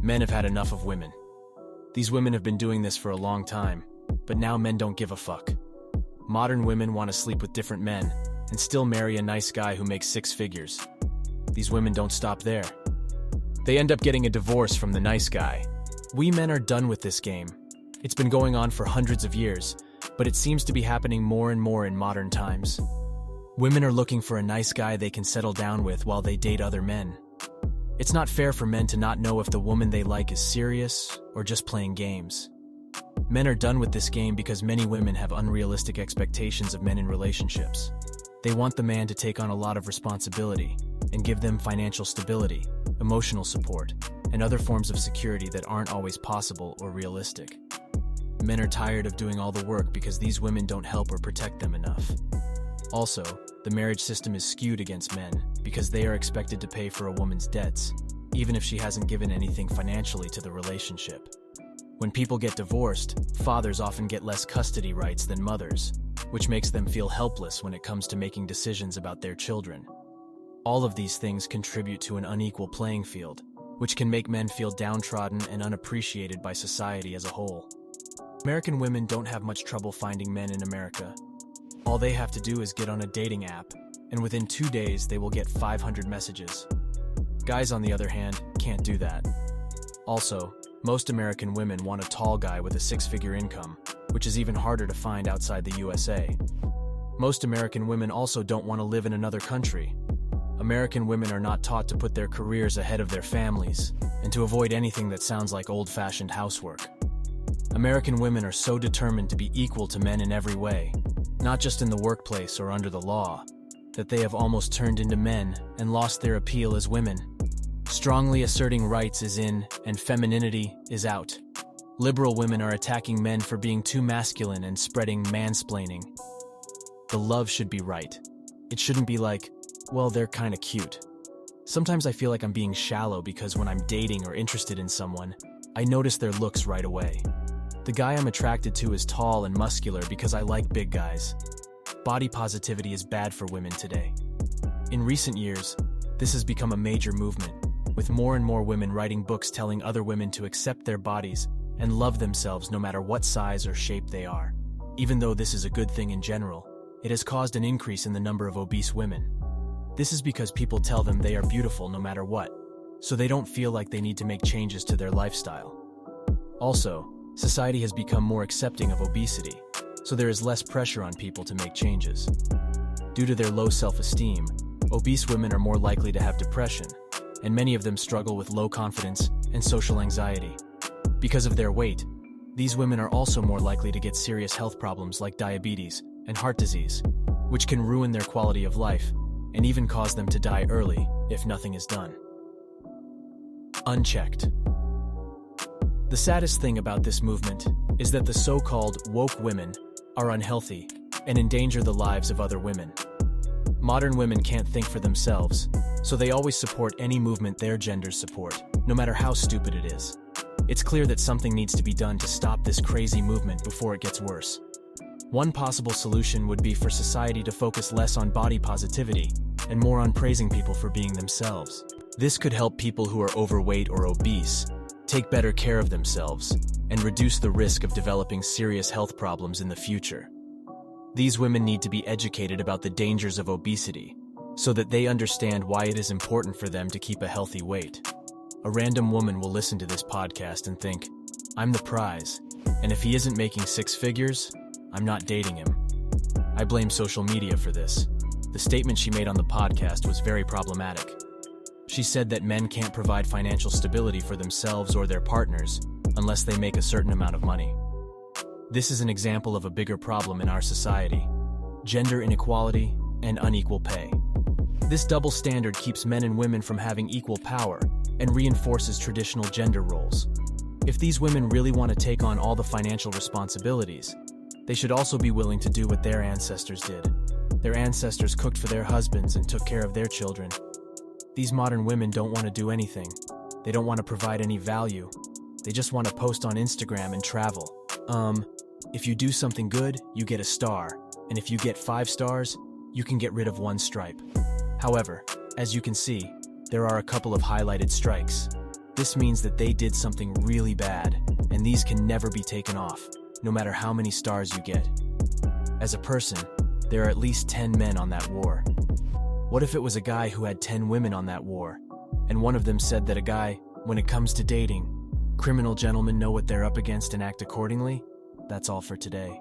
Men have had enough of women. These women have been doing this for a long time, but now men don't give a fuck. Modern women want to sleep with different men and still marry a nice guy who makes six figures. These women don't stop there. They end up getting a divorce from the nice guy. We men are done with this game. It's been going on for hundreds of years, but it seems to be happening more and more in modern times. Women are looking for a nice guy they can settle down with while they date other men. It's not fair for men to not know if the woman they like is serious or just playing games. Men are done with this game because many women have unrealistic expectations of men in relationships. They want the man to take on a lot of responsibility and give them financial stability, emotional support, and other forms of security that aren't always possible or realistic. Men are tired of doing all the work because these women don't help or protect them enough. Also, the marriage system is skewed against men because they are expected to pay for a woman's debts, even if she hasn't given anything financially to the relationship. When people get divorced, fathers often get less custody rights than mothers, which makes them feel helpless when it comes to making decisions about their children. All of these things contribute to an unequal playing field, which can make men feel downtrodden and unappreciated by society as a whole. American women don't have much trouble finding men in America. All they have to do is get on a dating app, and within 2 days they will get 500 messages. Guys, on the other hand, can't do that. Also, most American women want a tall guy with a six-figure income, which is even harder to find outside the USA. Most American women also don't want to live in another country. American women are not taught to put their careers ahead of their families, and to avoid anything that sounds like old-fashioned housework. American women are so determined to be equal to men in every way, not just in the workplace or under the law, that they have almost turned into men and lost their appeal as women. Strongly asserting rights is in, and femininity is out. Liberal women are attacking men for being too masculine and spreading mansplaining. The love should be right. It shouldn't be like, well, they're kinda cute. Sometimes I feel like I'm being shallow because when I'm dating or interested in someone, I notice their looks right away. The guy I'm attracted to is tall and muscular because I like big guys. Body positivity is bad for women today. In recent years, this has become a major movement, with more and more women writing books telling other women to accept their bodies and love themselves no matter what size or shape they are. Even though this is a good thing in general, it has caused an increase in the number of obese women. This is because people tell them they are beautiful no matter what, so they don't feel like they need to make changes to their lifestyle. Also, society has become more accepting of obesity, so there is less pressure on people to make changes. Due to their low self-esteem, obese women are more likely to have depression, and many of them struggle with low confidence and social anxiety. Because of their weight, these women are also more likely to get serious health problems like diabetes and heart disease, which can ruin their quality of life and even cause them to die early if nothing is done. Unchecked. The saddest thing about this movement is that the so-called woke women are unhealthy and endanger the lives of other women. Modern women can't think for themselves, so they always support any movement their genders support, no matter how stupid it is. It's clear that something needs to be done to stop this crazy movement before it gets worse. One possible solution would be for society to focus less on body positivity and more on praising people for being themselves. This could help people who are overweight or obese take better care of themselves and reduce the risk of developing serious health problems in the future. These women need to be educated about the dangers of obesity so that they understand why it is important for them to keep a healthy weight. A random woman will listen to this podcast and think, I'm the prize, and if he isn't making six figures, I'm not dating him. I blame social media for this. The statement she made on the podcast was very problematic. She said that men can't provide financial stability for themselves or their partners unless they make a certain amount of money. This is an example of a bigger problem in our society: gender inequality and unequal pay. This double standard keeps men and women from having equal power and reinforces traditional gender roles. If these women really want to take on all the financial responsibilities, they should also be willing to do what their ancestors did. Their ancestors cooked for their husbands and took care of their children. These modern women don't want to do anything. They don't want to provide any value. They just want to post on Instagram and travel. If you do something good, you get a star. And if you get 5 stars, you can get rid of 1 stripe. However, as you can see, there are a couple of highlighted strikes. This means that they did something really bad, and these can never be taken off, no matter how many stars you get. As a person, there are at least 10 men on that war. What if it was a guy who had 10 women on that war, and one of them said that a guy, when it comes to dating, criminal gentlemen know what they're up against and act accordingly? That's all for today.